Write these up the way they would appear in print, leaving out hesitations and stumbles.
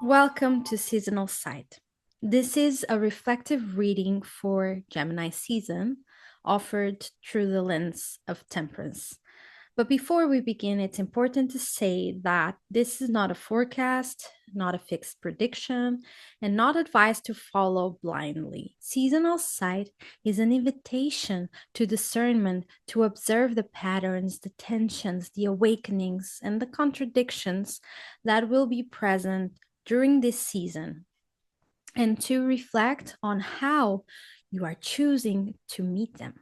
Welcome to Seasonal Sight. This is a reflective reading for Gemini season offered through the lens of temperance. But before we begin, it's important to say that this is not a forecast, not a fixed prediction, and not advice to follow blindly. Seasonal sight is an invitation to discernment, to observe the patterns, the tensions, the awakenings, and the contradictions that will be present during this season, and to reflect on how you are choosing to meet them.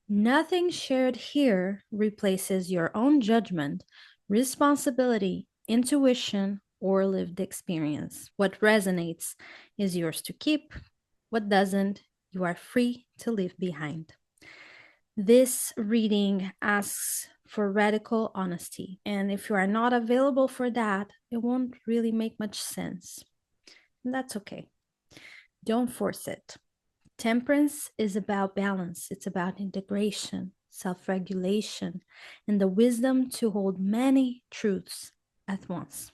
Nothing shared here replaces your own judgment, responsibility, intuition, or lived experience. What resonates is yours to keep. What doesn't, you are free to leave behind. This reading asks for radical honesty. And if you are not available for that, it won't really make much sense. And that's okay. Don't force it. Temperance is about balance, it's about integration, self regulation, and the wisdom to hold many truths at once.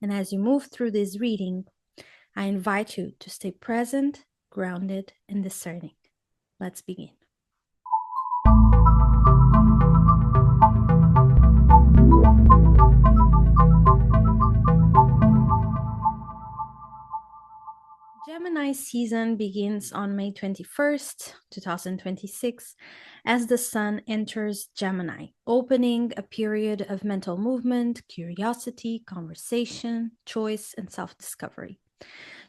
And as you move through this reading, I invite you to stay present, grounded, and discerning. Let's begin. Gemini season begins on May 21st, 2026, as the sun enters Gemini, opening a period of mental movement, curiosity, conversation, choice, and self-discovery.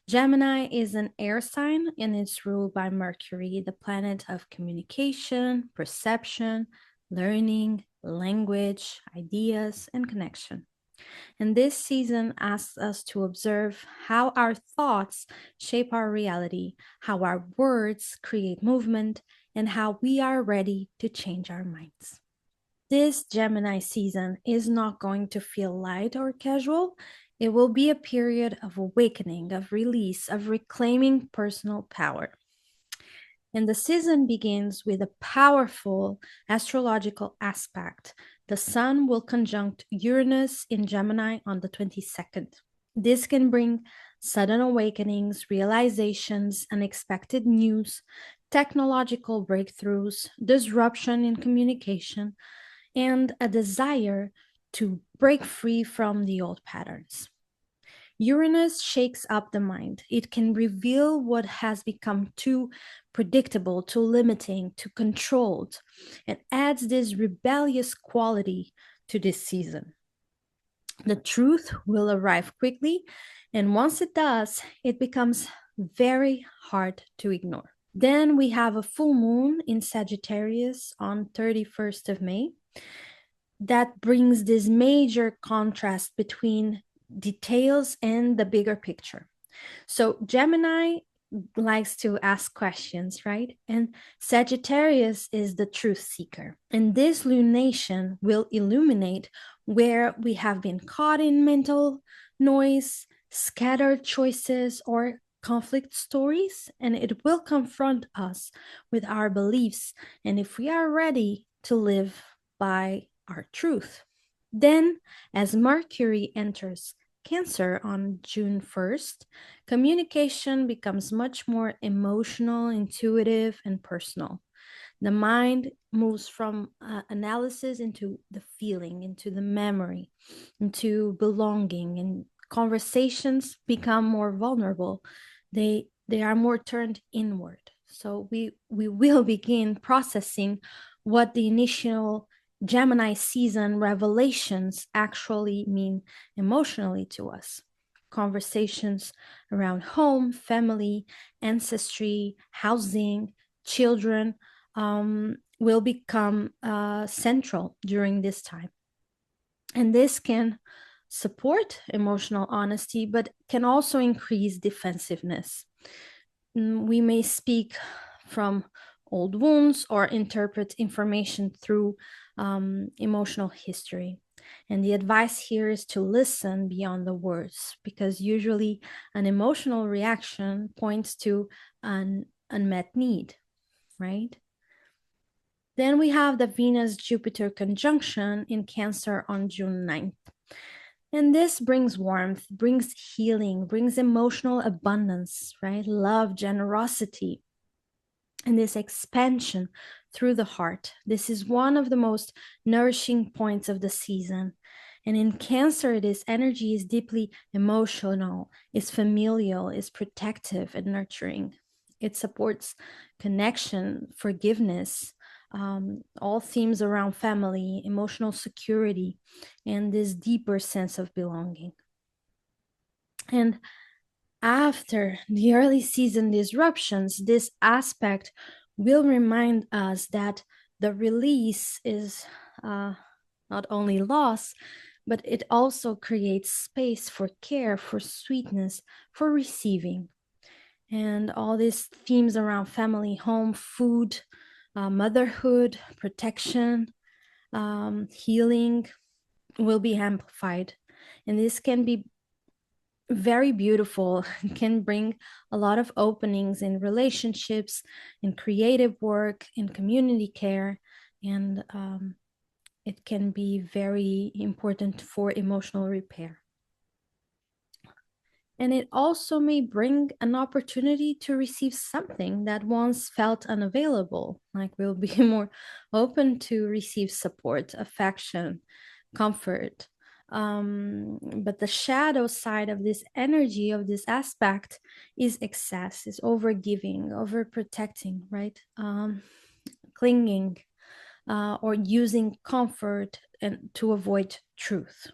Gemini is an air sign and it's ruled by Mercury, the planet of communication, perception, learning, language, ideas, and connection. And this season asks us to observe how our thoughts shape our reality, how our words create movement, and how we are ready to change our minds. This Gemini season is not going to feel light or casual. It will be a period of awakening, of release, of reclaiming personal power. And the season begins with a powerful astrological aspect. The sun will conjunct Uranus in Gemini on the 22nd. This can bring sudden awakenings, realizations, unexpected news, technological breakthroughs, disruption in communication, and a desire to break free from the old patterns. Uranus shakes up the mind. It can reveal what has become too predictable, too limiting, too controlled, and adds this rebellious quality to this season. The truth will arrive quickly, and once it does, it becomes very hard to ignore. Then we have a full moon in Sagittarius on 31st of May. That brings this major contrast between details and the bigger picture. So Gemini likes to ask questions, right? And Sagittarius is the truth seeker. And this lunation will illuminate where we have been caught in mental noise, scattered choices, or conflict stories, and it will confront us with our beliefs and if we are ready to live by our truth. Then, as Mercury enters Cancer on June 1st, communication becomes much more emotional, intuitive, and personal. The mind moves from analysis into the feeling, into the memory, into belonging, and conversations become more vulnerable. They are more turned inward. So we will begin processing what the initial Gemini season revelations actually mean emotionally to us. Conversations around home, family, ancestry, housing, children will become central during this time. And this can support emotional honesty, but can also increase defensiveness. We may speak from old wounds or interpret information through emotional history. And the advice here is to listen beyond the words, because usually an emotional reaction points to an unmet need, right? Then we have the Venus-Jupiter conjunction in Cancer on June 9th. And this brings warmth, brings healing, brings emotional abundance, right? Love, generosity, and this expansion through the heart. This is one of the most nourishing points of the season. And in Cancer, this energy is deeply emotional, is familial, is protective and nurturing. It supports connection, forgiveness, all themes around family, emotional security, and this deeper sense of belonging. And after the early season disruptions, this aspect will remind us that the release is not only loss, but it also creates space for care, for sweetness, for receiving. And all these themes around family, home, food, motherhood, protection, healing will be amplified. And this can be very beautiful, can bring a lot of openings in relationships, in creative work, in community care, and it can be very important for emotional repair. And it also may bring an opportunity to receive something that once felt unavailable, like we'll be more open to receive support, affection, comfort. But the shadow side of this energy, of this aspect, is excess, is overgiving, overprotecting, right? Clinging, or using comfort and to avoid truth.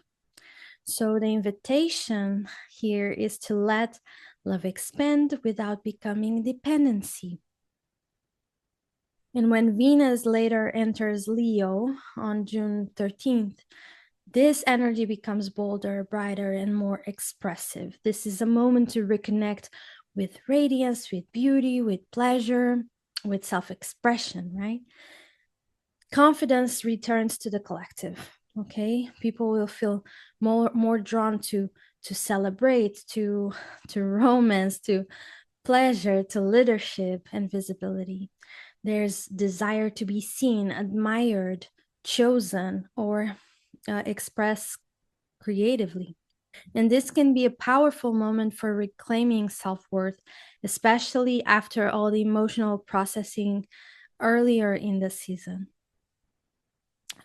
So the invitation here is to let love expand without becoming dependency. And when Venus later enters Leo on June 13th, this energy becomes bolder, brighter, and more expressive. This is a moment to reconnect with radiance, with beauty, with pleasure, with self expression, right? Confidence returns to the collective. Okay, people will feel more drawn to celebrate, to romance, to pleasure, to leadership and visibility. There's desire to be seen, admired, chosen, or expressed creatively. And this can be a powerful moment for reclaiming self worth, especially after all the emotional processing earlier in the season.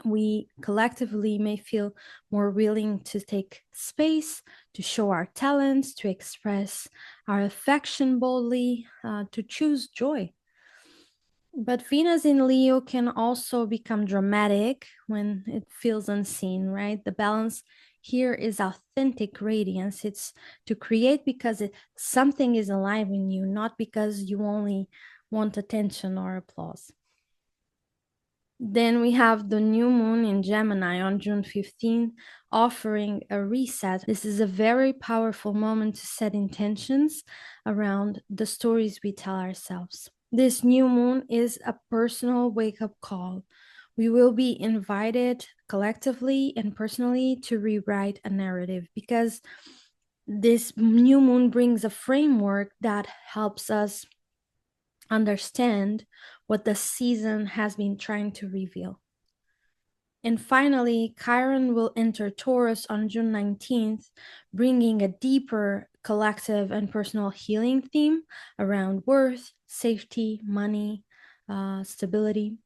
We collectively may feel more willing to take space, to show our talents, to express our affection boldly, to choose joy. But Venus in Leo can also become dramatic when it feels unseen, right? The balance here is authentic radiance. It's to create because something is alive in you, not because you only want attention or applause. Then we have the new moon in Gemini on June 15, offering a reset. This is a very powerful moment to set intentions around the stories we tell ourselves. This new moon is a personal wake up call. We will be invited collectively and personally to rewrite a narrative because this new moon brings a framework that helps us understand what the season has been trying to reveal. And finally, Chiron will enter Taurus on June 19th, bringing a deeper collective and personal healing theme around worth, safety, money, stability.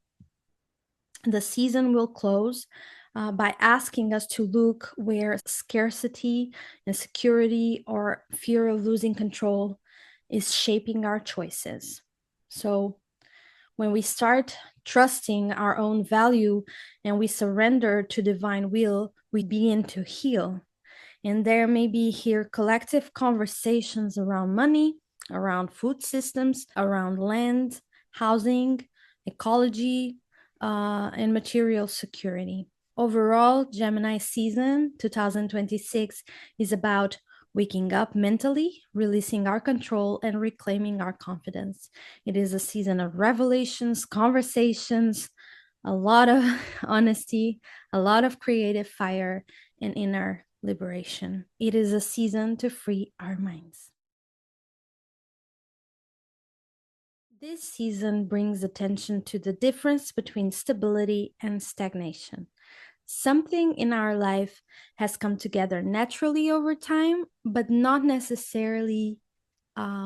The season will close by asking us to look where scarcity, insecurity, or fear of losing control is shaping our choices. So, when we start trusting our own value and we surrender to divine will, we begin to heal. And there may be here collective conversations around money, around food systems, around land, housing, ecology, and material security. Overall, Gemini season 2026 is about waking up mentally, releasing our control, and reclaiming our confidence. It is a season of revelations, conversations, a lot of honesty, a lot of creative fire, and inner liberation. It is a season to free our minds. This season brings attention to the difference between stability and stagnation. Something in our life has come together naturally over time, but not necessarily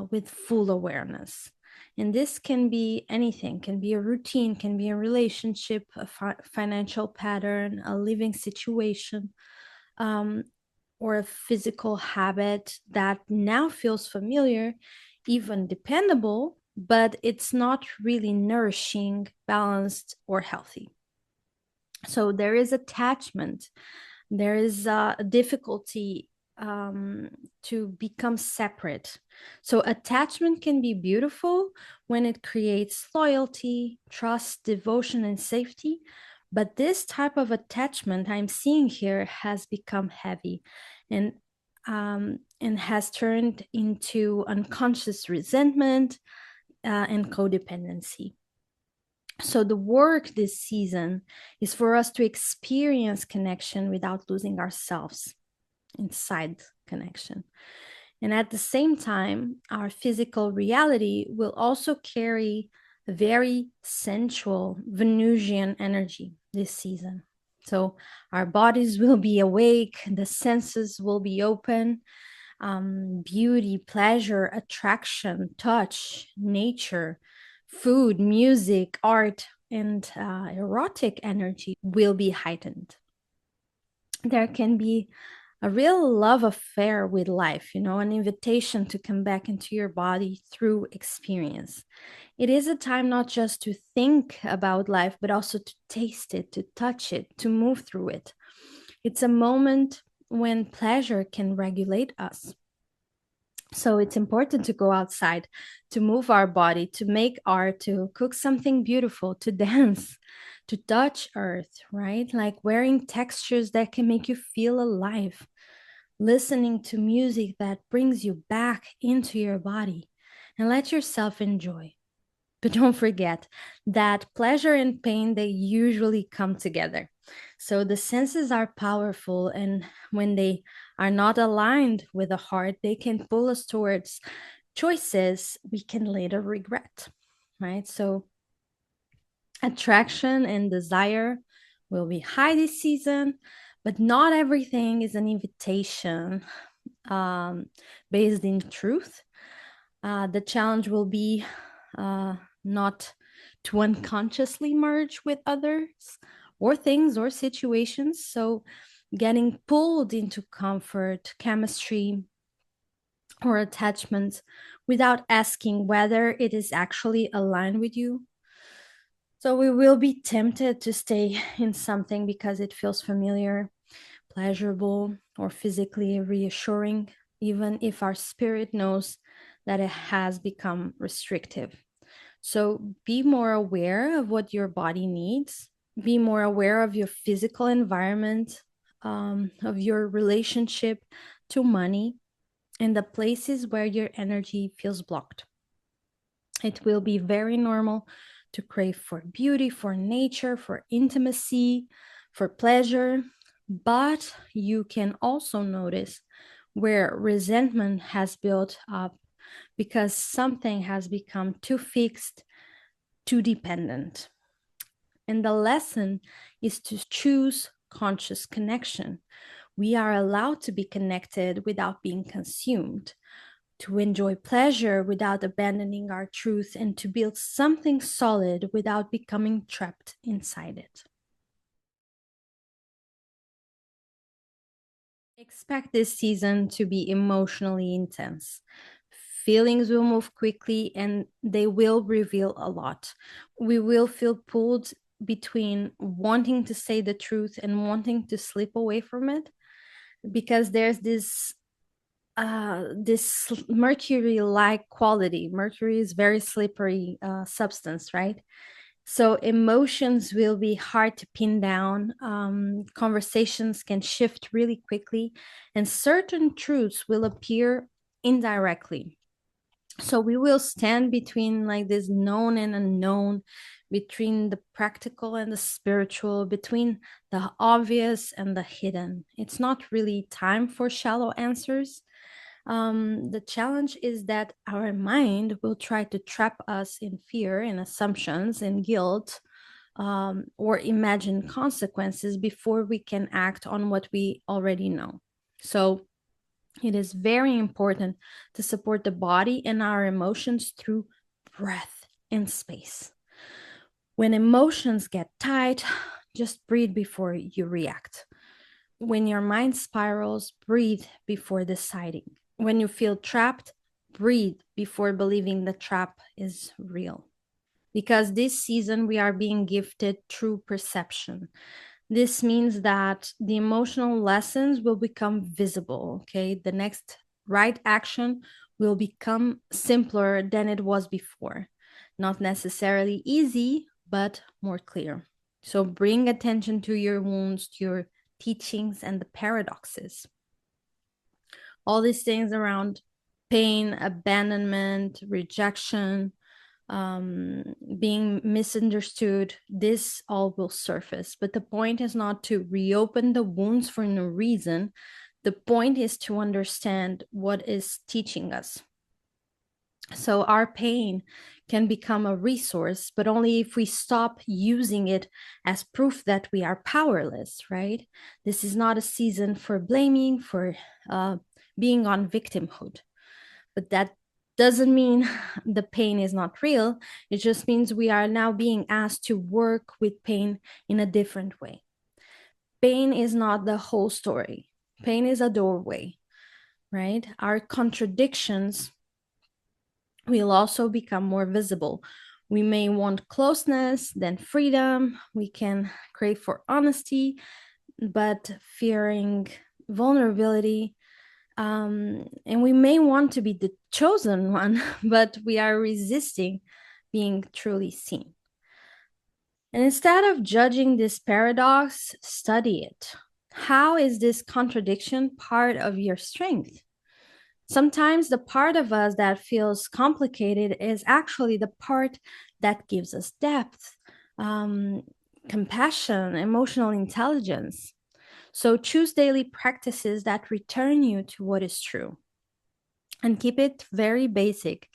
with full awareness. And this can be anything, can be a routine, can be a relationship, a financial pattern, a living situation, um, or a physical habit that now feels familiar, even dependable, but it's not really nourishing, balanced, or healthy. So there is attachment, there is a difficulty um, to become separate. So attachment can be beautiful when it creates loyalty, trust, devotion, and safety. But this type of attachment I'm seeing here has become heavy and has turned into unconscious resentment and codependency. So the work this season is for us to experience connection without losing ourselves inside connection. And at the same time, our physical reality will also carry a very sensual Venusian energy this season. So our bodies will be awake, the senses will be open, beauty, pleasure, attraction, touch, nature, food, music, art, and erotic energy will be heightened. There can be a real love affair with life, an invitation to come back into your body through experience. It is a time not just to think about life, but also to taste it, to touch it, to move through it. It's a moment when pleasure can regulate us. So it's important to go outside, to move our body, to make art, to cook something beautiful, to dance, to touch earth, right? Like wearing textures that can make you feel alive, listening to music that brings you back into your body, and let yourself enjoy. But don't forget that pleasure and pain, they usually come together. So the senses are powerful, and when they are not aligned with the heart, they can pull us towards choices we can later regret, right? So attraction and desire will be high this season, but not everything is an invitation um, based in truth. The challenge will be not to unconsciously merge with others or things or situations. So, getting pulled into comfort, chemistry, or attachments without asking whether it is actually aligned with you. So, we will be tempted to stay in something because it feels familiar, pleasurable, or physically reassuring, even if our spirit knows that it has become restrictive. So be more aware of what your body needs, be more aware of your physical environment, of your relationship to money, and the places where your energy feels blocked. It will be very normal to crave for beauty, for nature, for intimacy, for pleasure, but you can also notice where resentment has built up because something has become too fixed, too dependent. And the lesson is to choose conscious connection. We are allowed to be connected without being consumed, to enjoy pleasure without abandoning our truth, and to build something solid without becoming trapped inside it. Expect this season to be emotionally intense. Feelings will move quickly and they will reveal a lot. We will feel pulled between wanting to say the truth and wanting to slip away from it because there's this mercury like quality. Mercury is very slippery substance, right? So emotions will be hard to pin down. Conversations can shift really quickly, and certain truths will appear indirectly. So we will stand between like this known and unknown, between the practical and the spiritual, between the obvious and the hidden. It's not really time for shallow answers. The challenge is that our mind will try to trap us in fear and assumptions and guilt or imagine consequences before we can act on what we already know. So it is very important to support the body and our emotions through breath and space. When emotions get tight, just breathe before you react. When your mind spirals, breathe before deciding. When you feel trapped, breathe before believing the trap is real. Because this season we are being gifted true perception. This means that the emotional lessons will become visible, okay? The next right action will become simpler than it was before. Not necessarily easy, but more clear. So bring attention to your wounds, to your teachings, and the paradoxes. All these things around pain, abandonment, rejection, being misunderstood, this all will surface. But the point is not to reopen the wounds for no reason. The point is to understand what is teaching us. So our pain can become a resource, but only if we stop using it as proof that we are powerless, right? This is not a season for blaming, for being on victimhood. But that doesn't mean the pain is not real. It just means we are now being asked to work with pain in a different way. Pain is not the whole story. Pain is a doorway, right? Our contradictions will also become more visible. We may want closeness, then freedom. We can crave for honesty, but fearing vulnerability. And we may want to be the chosen one, but we are resisting being truly seen. And instead of judging this paradox, study it. How is this contradiction part of your strength? Sometimes the part of us that feels complicated is actually the part that gives us depth, um, compassion, emotional intelligence. So choose daily practices that return you to what is true and keep it very basic.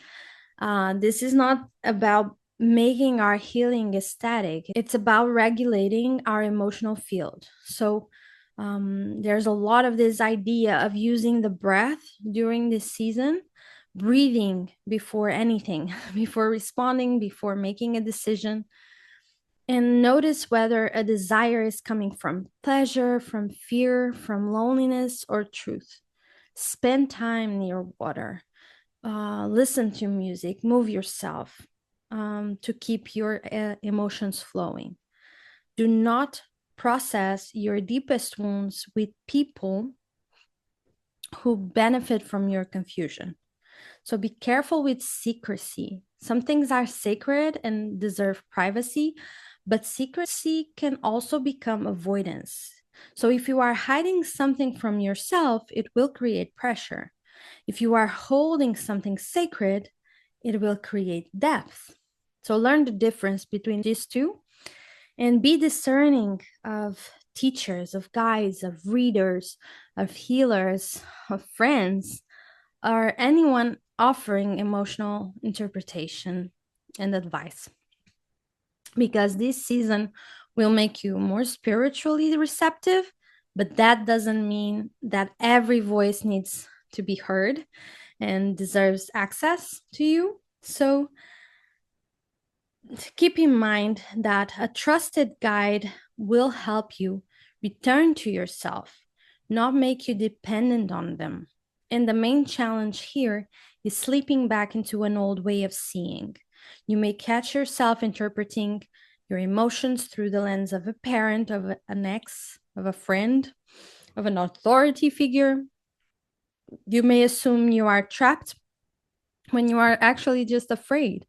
This is not about making our healing ecstatic, it's about regulating our emotional field. So there's a lot of this idea of using the breath during this season, breathing before anything, before responding, before making a decision. And notice whether a desire is coming from pleasure, from fear, from loneliness, or truth. Spend time near water. Listen to music, move yourself to keep your emotions flowing. Do not process your deepest wounds with people who benefit from your confusion. So be careful with secrecy. Some things are sacred and deserve privacy, but secrecy can also become avoidance. So if you are hiding something from yourself, it will create pressure. If you are holding something sacred, it will create depth. So learn the difference between these two and be discerning of teachers, of guides, of readers, of healers, of friends, or anyone offering emotional interpretation and advice. Because this season will make you more spiritually receptive, but that doesn't mean that every voice needs to be heard and deserves access to you. So keep in mind that a trusted guide will help you return to yourself, not make you dependent on them. And the main challenge here is slipping back into an old way of seeing. You may catch yourself interpreting your emotions through the lens of a parent, of an ex, of a friend, of an authority figure. You may assume you are trapped when you are actually just afraid.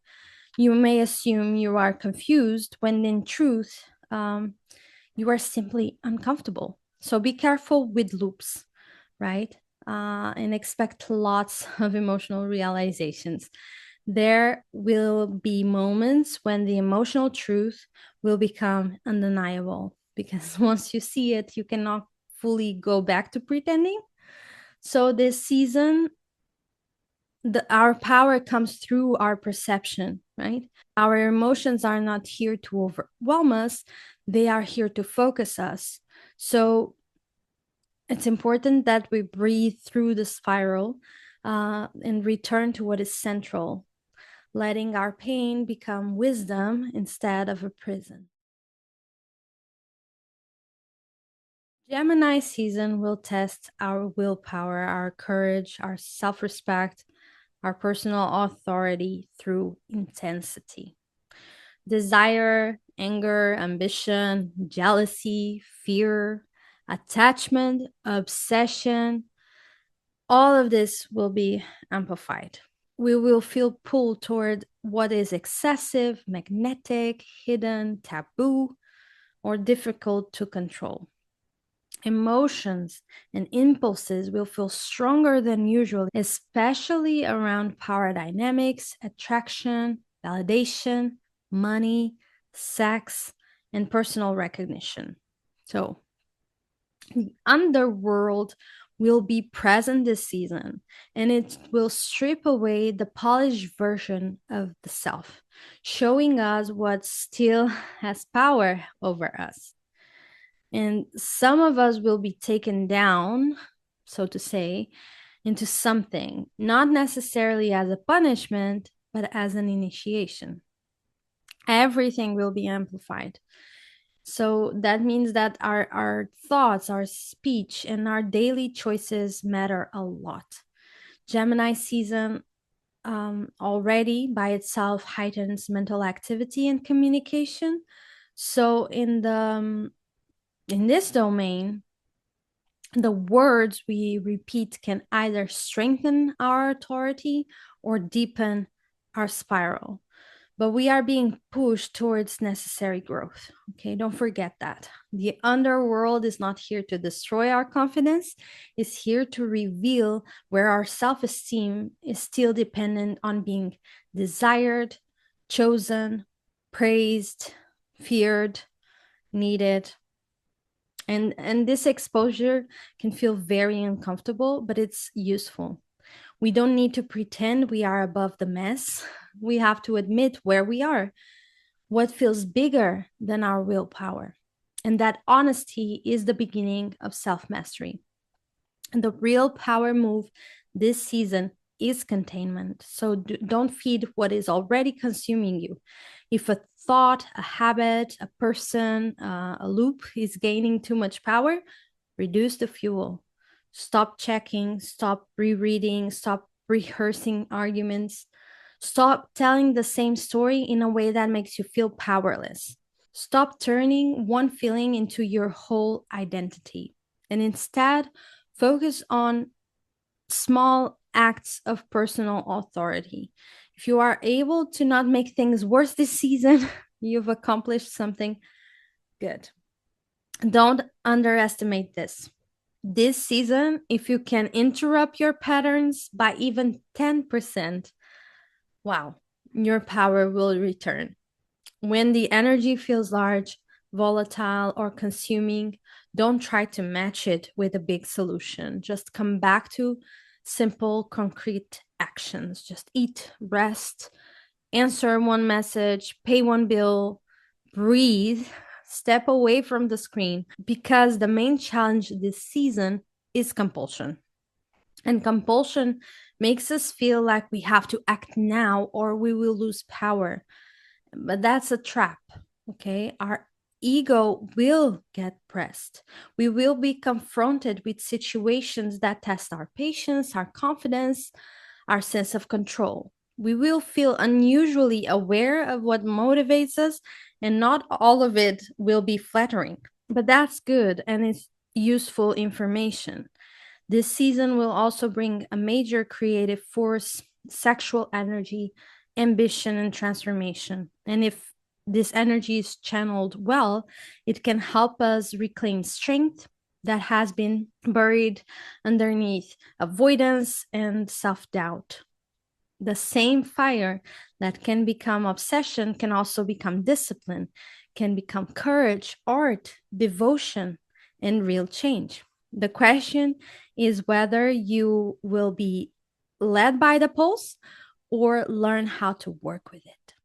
You may assume you are confused when in truth, you are simply uncomfortable. So be careful with loops, right? And expect lots of emotional realizations. There will be moments when the emotional truth will become undeniable because once you see it, you cannot fully go back to pretending. So this season, our power comes through our perception, right? Our emotions are not here to overwhelm us, they are here to focus us. So it's important that we breathe through the spiral and return to what is central, letting our pain become wisdom instead of a prison. Gemini season will test our willpower, our courage, our self respect, our personal authority through intensity. Desire, anger, ambition, jealousy, fear, attachment, obsession, all of this will be amplified. We will feel pulled toward what is excessive, magnetic, hidden, taboo, or difficult to control. Emotions and impulses will feel stronger than usual, especially around power dynamics, attraction, validation, money, sex, and personal recognition. So, the underworld will be present this season, and it will strip away the polished version of the self, showing us what still has power over us. And some of us will be taken down, so to say, into something, not necessarily as a punishment, but as an initiation. Everything will be amplified. So that means that our thoughts, our speech, and our daily choices matter a lot. Gemini season already by itself heightens mental activity and communication. So in this domain, the words we repeat can either strengthen our authority or deepen our spiral. But we are being pushed towards necessary growth. Okay, don't forget that. The underworld is not here to destroy our confidence, it's here to reveal where our self esteem is still dependent on being desired, chosen, praised, feared, needed, and this exposure can feel very uncomfortable, but it's useful. We don't need to pretend we are above the mess. We have to admit where we are, what feels bigger than our willpower. And that honesty is the beginning of self mastery. And the real power move this season is containment. So don't feed what is already consuming you. If a thought, a habit, a person, a loop is gaining too much power, reduce the fuel. Stop checking, stop rereading, stop rehearsing arguments. Stop telling the same story in a way that makes you feel powerless. Stop turning one feeling into your whole identity. And instead, focus on small acts of personal authority. If you are able to not make things worse this season, you've accomplished something good. Don't underestimate this. This season, if you can interrupt your patterns by even 10%, wow, your power will return. When the energy feels large, volatile, or consuming, don't try to match it with a big solution. Just come back to simple, concrete actions. Just eat, rest, answer one message, pay one bill, breathe, step away from the screen, because the main challenge this season is compulsion. And compulsion makes us feel like we have to act now or we will lose power. But that's a trap, okay? Our ego will get pressed. We will be confronted with situations that test our patience, our confidence, our sense of control. We will feel unusually aware of what motivates us, and not all of it will be flattering. But that's good and it's useful information. This season will also bring a major creative force, sexual energy, ambition, and transformation. And if this energy is channeled well, it can help us reclaim strength that has been buried underneath avoidance and self doubt. The same fire that can become obsession can also become discipline, can become courage, art, devotion, and real change. The question is whether you will be led by the pulse or learn how to work with it.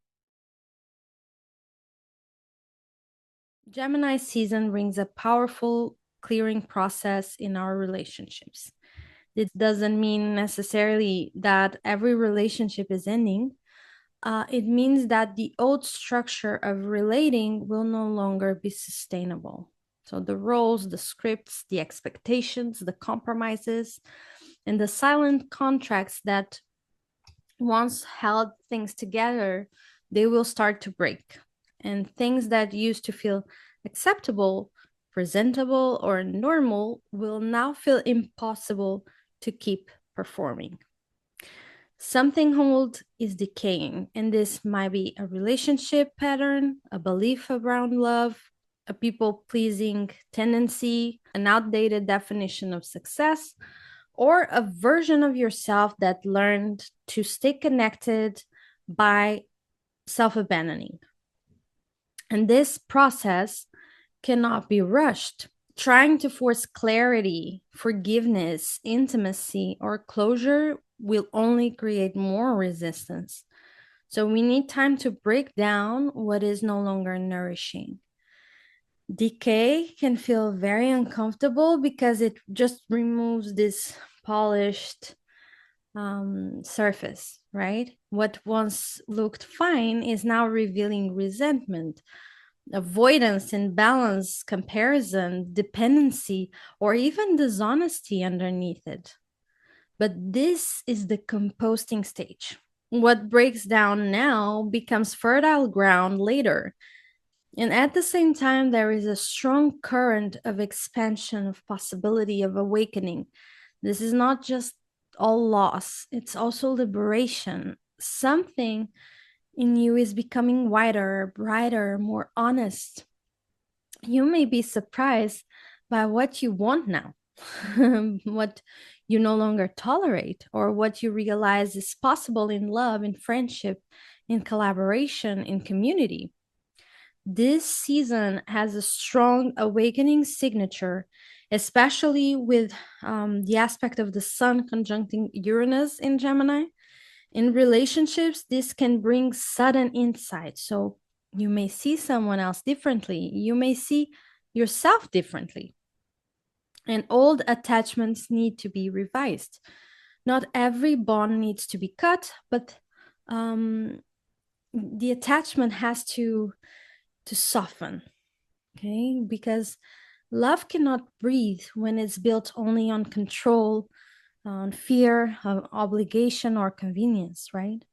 Gemini season brings a powerful clearing process in our relationships. This doesn't mean necessarily that every relationship is ending. It means that the old structure of relating will no longer be sustainable. So the roles, the scripts, the expectations, the compromises, and the silent contracts that once held things together, they will start to break. And things that used to feel acceptable, presentable, or normal will now feel impossible to keep performing. Something old is decaying, and this might be a relationship pattern, a belief around love, a people pleasing tendency, an outdated definition of success, or a version of yourself that learned to stay connected by self abandoning. And this process cannot be rushed. Trying to force clarity, forgiveness, intimacy, or closure will only create more resistance. So we need time to break down what is no longer nourishing. Decay can feel very uncomfortable because it just removes this polished surface, right? What once looked fine is now revealing resentment, avoidance, imbalance, comparison, dependency, or even dishonesty underneath it. But this is the composting stage. What breaks down now becomes fertile ground later. And at the same time, there is a strong current of expansion, of possibility, of awakening. This is not just all loss, it's also liberation. Something in you is becoming wider, brighter, more honest. You may be surprised by what you want now, what you no longer tolerate, or what you realize is possible in love, in friendship, in collaboration, in community. This season has a strong awakening signature, especially with the aspect of the sun conjuncting Uranus in Gemini. In relationships, this can bring sudden insight. So you may see someone else differently, you may see yourself differently. And old attachments need to be revised. Not every bond needs to be cut, but the attachment has to soften, okay? Because love cannot breathe when it's built only on control, on fear, on obligation, or convenience, right?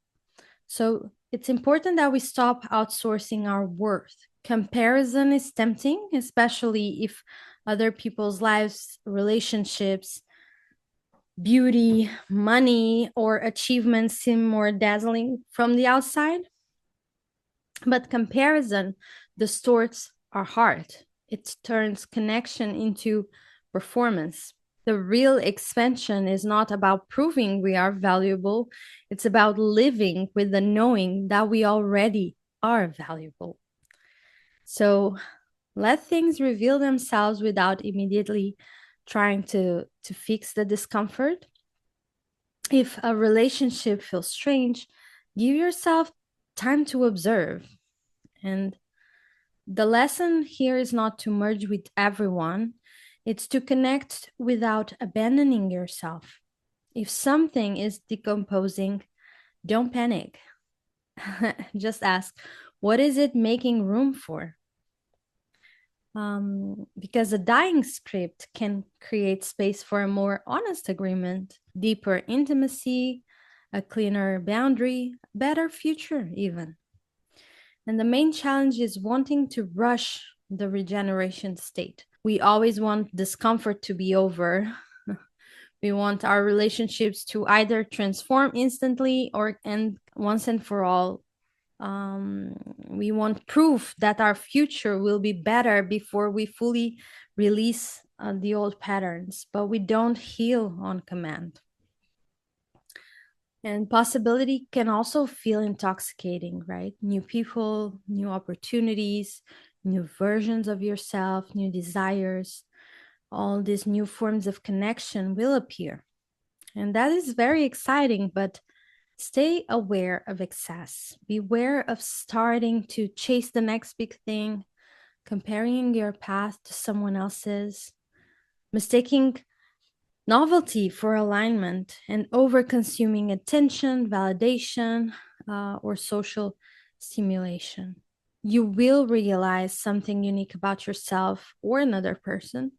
So it's important that we stop outsourcing our worth. Comparison is tempting, especially if other people's lives, relationships, beauty, money, or achievements seem more dazzling from the outside. But comparison distorts our heart. It turns connection into performance. The real expansion is not about proving we are valuable, it's about living with the knowing that we already are valuable. So let things reveal themselves without immediately trying to fix the discomfort. If a relationship feels strange, give yourself time to observe. And the lesson here is not to merge with everyone, it's to connect without abandoning yourself. If something is decomposing, don't panic. Just ask, what is it making room for? Because a dying script can create space for a more honest agreement, deeper intimacy, a cleaner boundary, better future, even. And the main challenge is wanting to rush the regeneration state. We always want discomfort to be over. We want our relationships to either transform instantly or end once and for all. We want proof that our future will be better before we fully release the old patterns, but we don't heal on command. And possibility can also feel intoxicating, right? New people, new opportunities, new versions of yourself, new desires, all these new forms of connection will appear. And that is very exciting, but stay aware of excess. Beware of starting to chase the next big thing, comparing your path to someone else's, mistaking novelty for alignment, and over consuming attention, validation, or social stimulation. You will realize something unique about yourself or another person.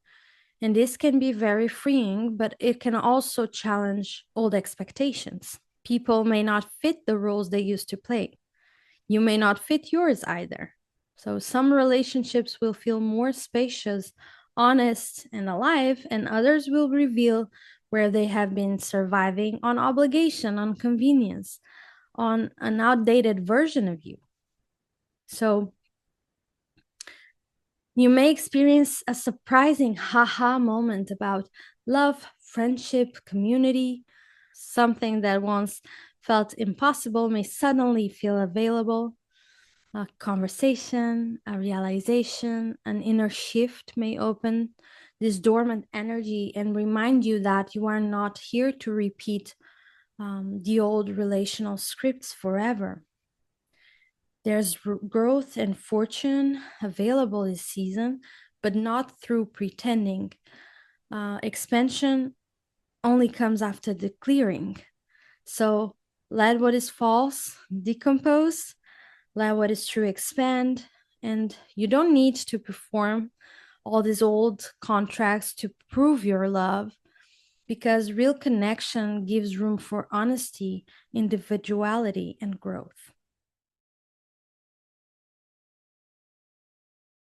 And this can be very freeing, but it can also challenge old expectations. People may not fit the roles they used to play. You may not fit yours either. So some relationships will feel more spacious, honest, and alive, and others will reveal where they have been surviving on obligation, on convenience, on an outdated version of you. So you may experience a surprising haha moment about love, friendship, community. Something that once felt impossible may suddenly feel available. A conversation, a realization, an inner shift may open this dormant energy and remind you that you are not here to repeat the old relational scripts forever. There's growth and fortune available this season, but not through pretending. Expansion only comes after the clearing. So let what is false decompose, let what is true expand, and you don't need to perform all these old contracts to prove your love, because real connection gives room for honesty, individuality, and growth.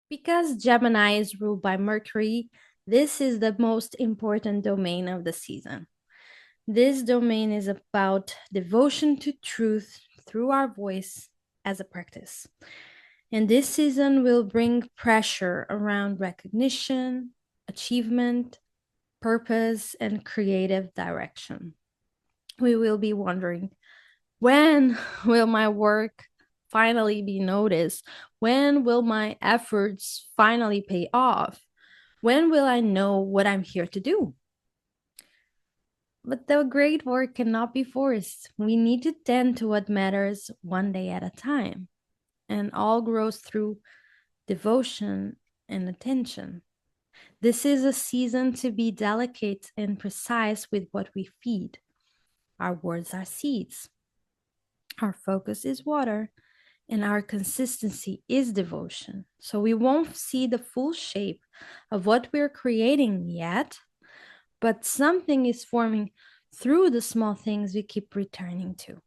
Because Gemini is ruled by Mercury, this is the most important domain of the season. This domain is about devotion to truth through our voice as a practice. And this season will bring pressure around recognition, achievement, purpose, and creative direction. We will be wondering, when will my work finally be noticed? When will my efforts finally pay off? When will I know what I'm here to do? But the great work cannot be forced. We need to tend to what matters one day at a time. And all grows through devotion and attention. This is a season to be delicate and precise with what we feed. Our words are seeds. Our focus is water, and our consistency is devotion. So we won't see the full shape of what we're creating yet, but something is forming through the small things we keep returning to.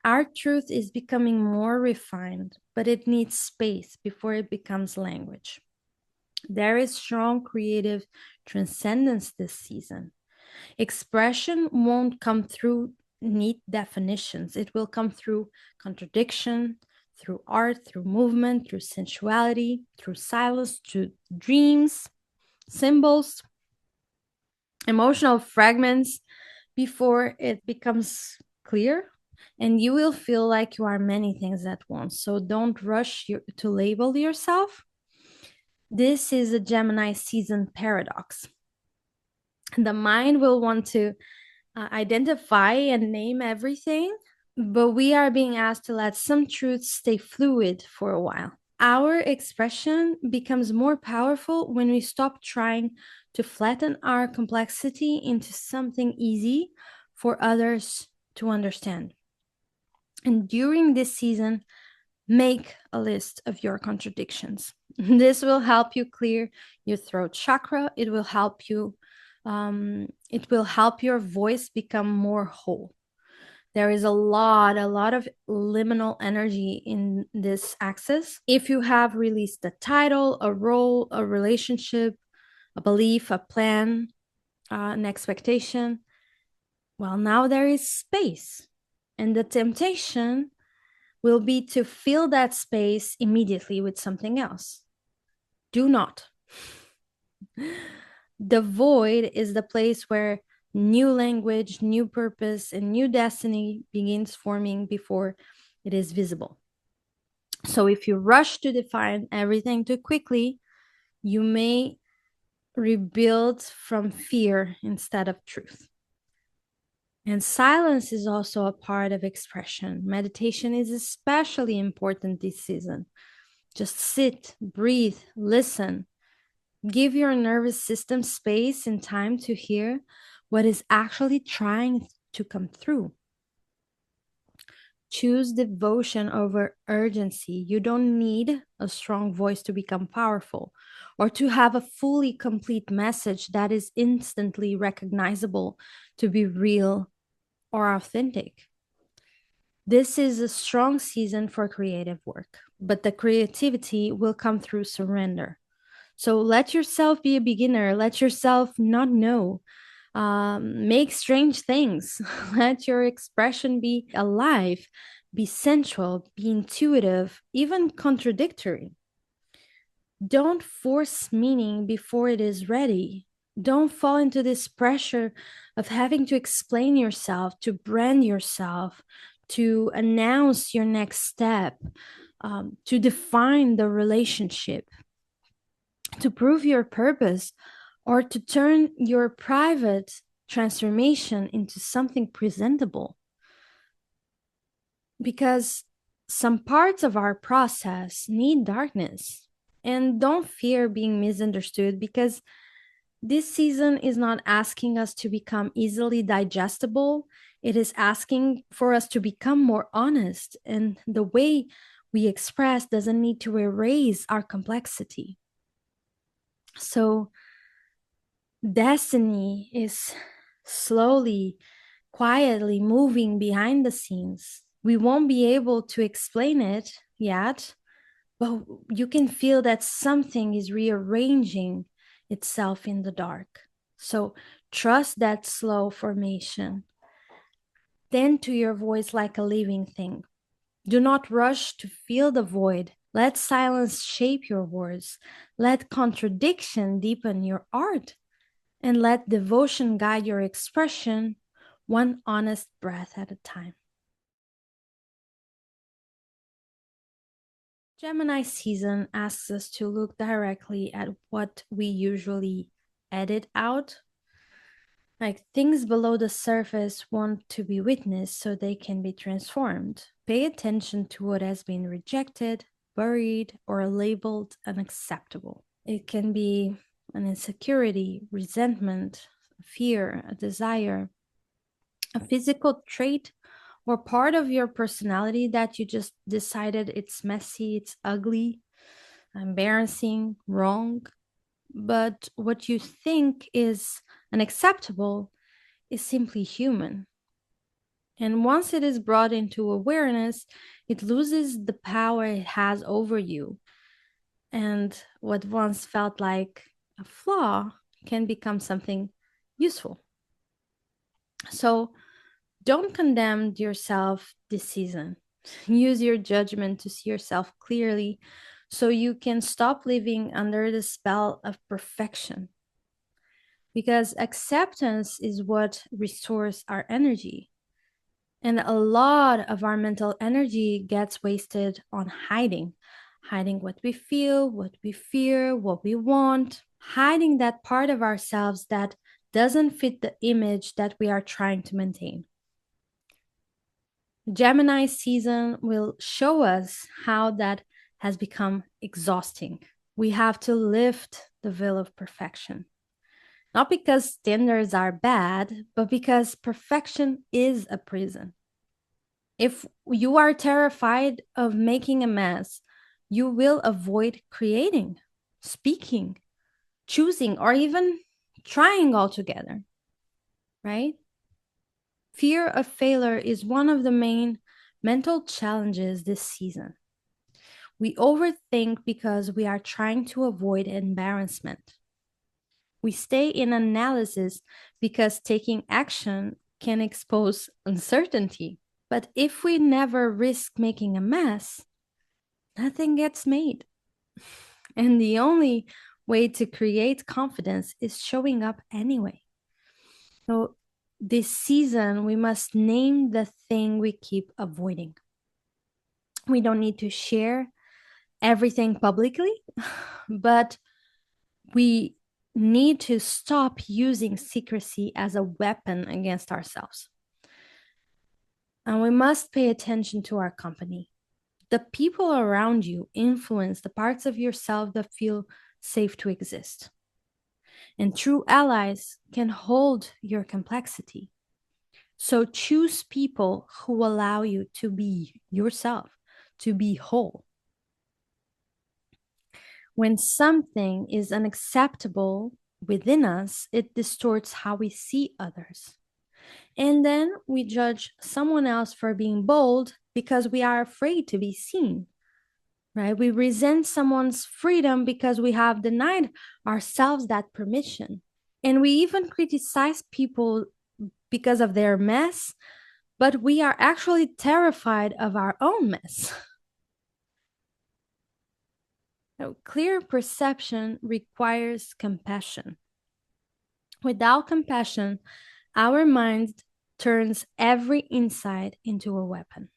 Our truth is becoming more refined, but it needs space before it becomes language. There is strong creative transcendence this season. Expression won't come through neat definitions, it will come through contradiction, through art, through movement, through sensuality, through silence, through dreams, symbols, emotional fragments before it becomes clear. And you will feel like you are many things at once. So don't rush to label yourself. This is a Gemini season paradox. The mind will want to identify and name everything, but we are being asked to let some truths stay fluid for a while. Our expression becomes more powerful when we stop trying to flatten our complexity into something easy for others to understand. And during this season, make a list of your contradictions. This will help you clear your throat chakra. It will help your voice become more whole. There is a lot of liminal energy in this axis. If you have released a title, a role, a relationship, a belief, a plan, an expectation, well, now there is space. And the temptation will be to fill that space immediately with something else. Do not. The void is the place where new language, new purpose, and new destiny begins forming before it is visible. So if you rush to define everything too quickly, you may rebuild from fear instead of truth. And silence is also a part of expression. Meditation is especially important this season. Just sit, breathe, listen. Give your nervous system space and time to hear what is actually trying to come through. Choose devotion over urgency. You don't need a strong voice to become powerful or to have a fully complete message that is instantly recognizable to be real or authentic. This is a strong season for creative work, but the creativity will come through surrender. So let yourself be a beginner, let yourself not know. Make strange things. Let your expression be alive, be sensual, be intuitive, even contradictory. Don't force meaning before it is ready. Don't fall into this pressure of having to explain yourself, to brand yourself, to announce your next step, to define the relationship, to prove your purpose, or to turn your private transformation into something presentable. Because some parts of our process need darkness. And don't fear being misunderstood, because this season is not asking us to become easily digestible. It is asking for us to become more honest. And the way we express doesn't need to erase our complexity. So, destiny is slowly, quietly moving behind the scenes. We won't be able to explain it yet, but you can feel that something is rearranging itself in the dark. So trust that slow formation. Tend to your voice like a living thing. Do not rush to fill the void. Let silence shape your words. Let contradiction deepen your art. And let devotion guide your expression, one honest breath at a time. Gemini season asks us to look directly at what we usually edit out. Like things below the surface want to be witnessed so they can be transformed. Pay attention to what has been rejected, buried, or labeled unacceptable. It can be an insecurity, resentment, fear, a desire, a physical trait, or part of your personality that you just decided it's messy, it's ugly, embarrassing, wrong. But what you think is unacceptable is simply human. And once it is brought into awareness, it loses the power it has over you. And what once felt like a flaw can become something useful. So don't condemn yourself this season. Use your judgment to see yourself clearly so you can stop living under the spell of perfection. Because acceptance is what restores our energy. And a lot of our mental energy gets wasted on hiding what we feel, what we fear, what we want, hiding that part of ourselves that doesn't fit the image that we are trying to maintain. Gemini season will show us how that has become exhausting. We have to lift the veil of perfection. Not because standards are bad, but because perfection is a prison. If you are terrified of making a mess, you will avoid creating, speaking, choosing, or even trying altogether, right? Fear of failure is one of the main mental challenges this season. We overthink because we are trying to avoid embarrassment. We stay in analysis because taking action can expose uncertainty. But if we never risk making a mess, nothing gets made. And the only way to create confidence is showing up anyway. So, this season, we must name the thing we keep avoiding. We don't need to share everything publicly, but we need to stop using secrecy as a weapon against ourselves. And we must pay attention to our company. The people around you influence the parts of yourself that feel safe to exist. And true allies can hold your complexity. So choose people who allow you to be yourself, to be whole. When something is unacceptable within us, it distorts how we see others. And then we judge someone else for being bold because we are afraid to be seen, right? We resent someone's freedom because we have denied ourselves that permission. And we even criticize people because of their mess, but we are actually terrified of our own mess. Now, clear perception requires compassion. Without compassion, our mind turns every insight into a weapon.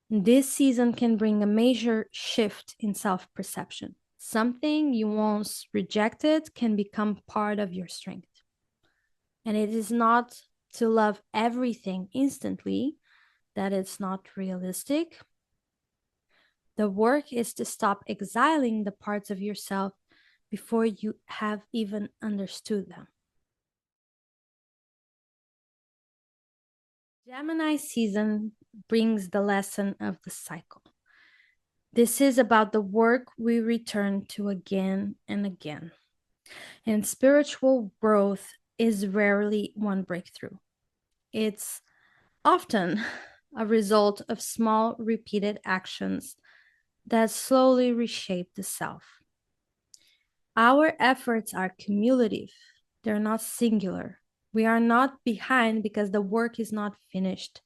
This season can bring a major shift in self-perception. Something you once rejected can become part of your strength. And it is not to love everything instantly, that it's not realistic. The work is to stop exiling the parts of yourself before you have even understood them. Gemini season brings the lesson of the cycle. This is about the work we return to again and again. And spiritual growth is rarely one breakthrough. It's often a result of small, repeated actions that slowly reshape the self. Our efforts are cumulative, they're not singular. We are not behind because the work is not finished.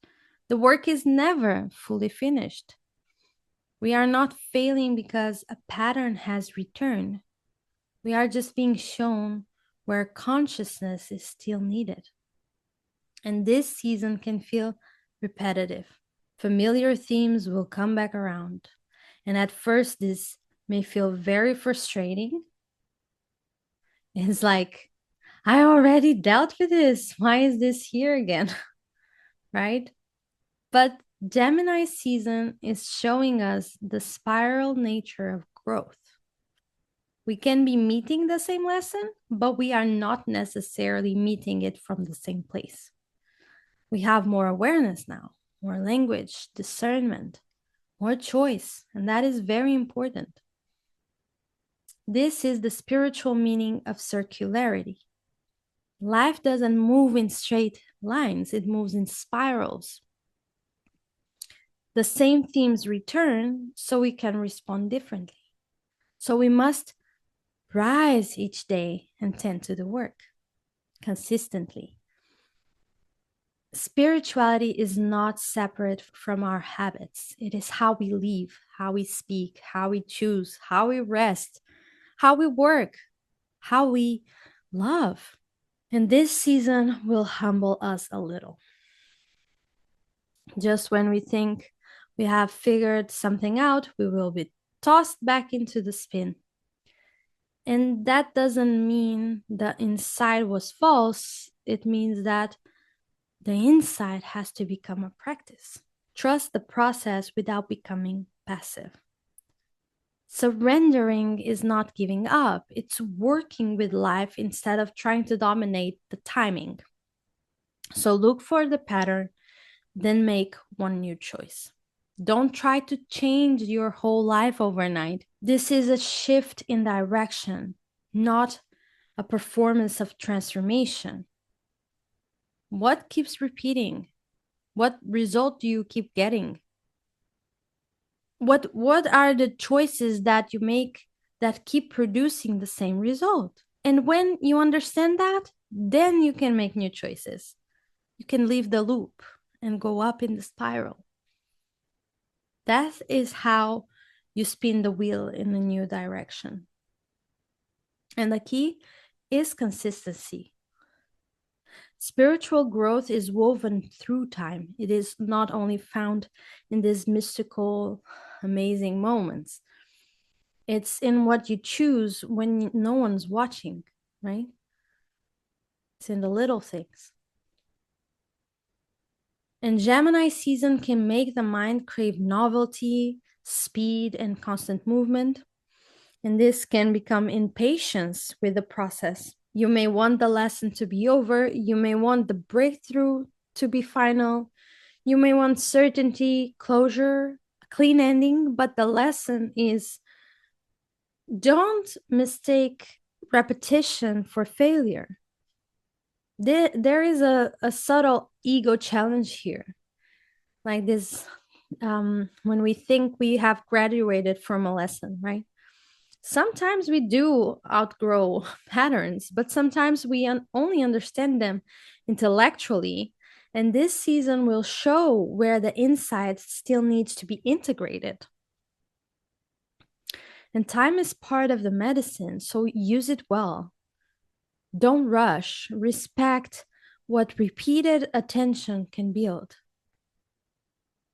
The work is never fully finished. We are not failing because a pattern has returned. We are just being shown where consciousness is still needed. And this season can feel repetitive. Familiar themes will come back around. And at first, this may feel very frustrating. It's like, I already dealt with this. Why is this here again? Right? But Gemini season is showing us the spiral nature of growth. We can be meeting the same lesson, but we are not necessarily meeting it from the same place. We have more awareness now, more language, discernment, more choice, and that is very important. This is the spiritual meaning of circularity. Life doesn't move in straight lines, it moves in spirals. The same themes return, so we can respond differently. So we must rise each day and tend to the work consistently. Spirituality is not separate from our habits. It is how we live, how we speak, how we choose, how we rest, how we work, how we love. And this season will humble us a little. Just when we think we have figured something out, we will be tossed back into the spin. And that doesn't mean the inside was false. It means that the inside has to become a practice. Trust the process without becoming passive. Surrendering is not giving up, it's working with life instead of trying to dominate the timing. So look for the pattern, then make one new choice. Don't try to change your whole life overnight. This is a shift in direction, not a performance of transformation. What keeps repeating? What result do you keep getting? What are the choices that you make that keep producing the same result? And when you understand that, then you can make new choices. You can leave the loop and go up in the spiral. That is how you spin the wheel in a new direction. And the key is consistency. Spiritual growth is woven through time. It is not only found in these mystical, amazing moments. It's in what you choose when no one's watching, right? It's in the little things. And Gemini season can make the mind crave novelty, speed, and constant movement. And this can become impatience with the process. You may want the lesson to be over. You may want the breakthrough to be final. You may want certainty, closure, a clean ending. But the lesson is, don't mistake repetition for failure. There is a subtle ego challenge here. Like this, when we think we have graduated from a lesson, right? Sometimes we do outgrow patterns, but sometimes we only understand them intellectually. And this season will show where the insight still needs to be integrated. And time is part of the medicine, so use it well. Don't rush, respect what repeated attention can build.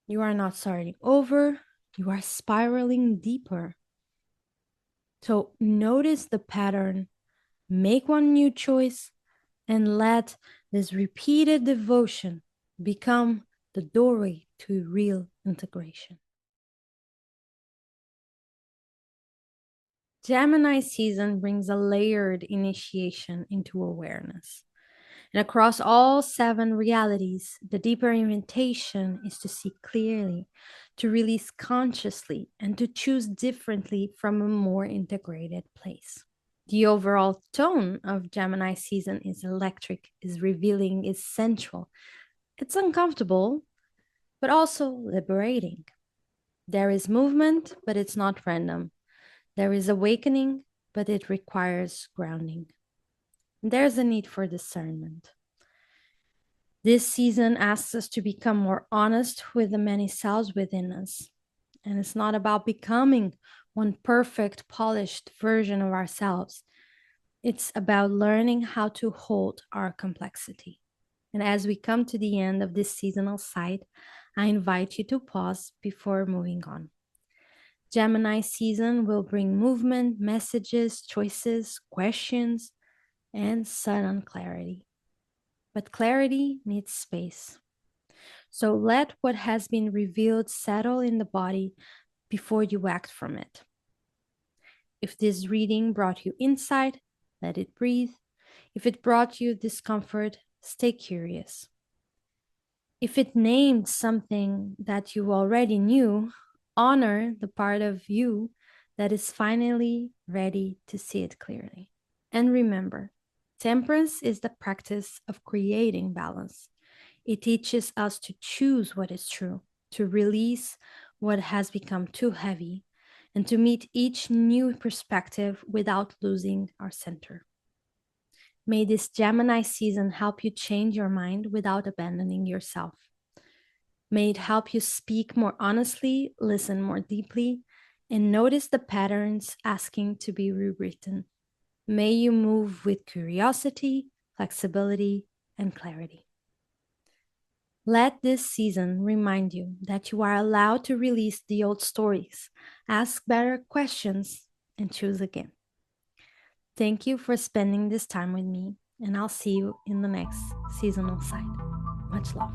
You are not starting over, you are spiraling deeper. So notice the pattern, make one new choice, and let this repeated devotion become the doorway to real integration. Gemini season brings a layered initiation into awareness. And across all 7 realities, the deeper invitation is to see clearly, to release consciously, and to choose differently from a more integrated place. The overall tone of Gemini season is electric, is revealing, is sensual. It's uncomfortable, but also liberating. There is movement, but it's not random. There is awakening, but it requires grounding. There's a need for discernment. This season asks us to become more honest with the many selves within us. And it's not about becoming one perfect, polished version of ourselves. It's about learning how to hold our complexity. And as we come to the end of this seasonal site, I invite you to pause before moving on. Gemini season will bring movement, messages, choices, questions, and sudden clarity. But clarity needs space. So let what has been revealed settle in the body before you act from it. If this reading brought you insight, let it breathe. If it brought you discomfort, stay curious. If it named something that you already knew, honor the part of you that is finally ready to see it clearly. And remember, temperance is the practice of creating balance. It teaches us to choose what is true, to release what has become too heavy, and to meet each new perspective without losing our center. May this Gemini season help you change your mind without abandoning yourself. May it help you speak more honestly, listen more deeply, and notice the patterns asking to be rewritten. May you move with curiosity, flexibility, and clarity. Let this season remind you that you are allowed to release the old stories, ask better questions, and choose again. Thank you for spending this time with me, and I'll see you in the next seasonal site. Much love.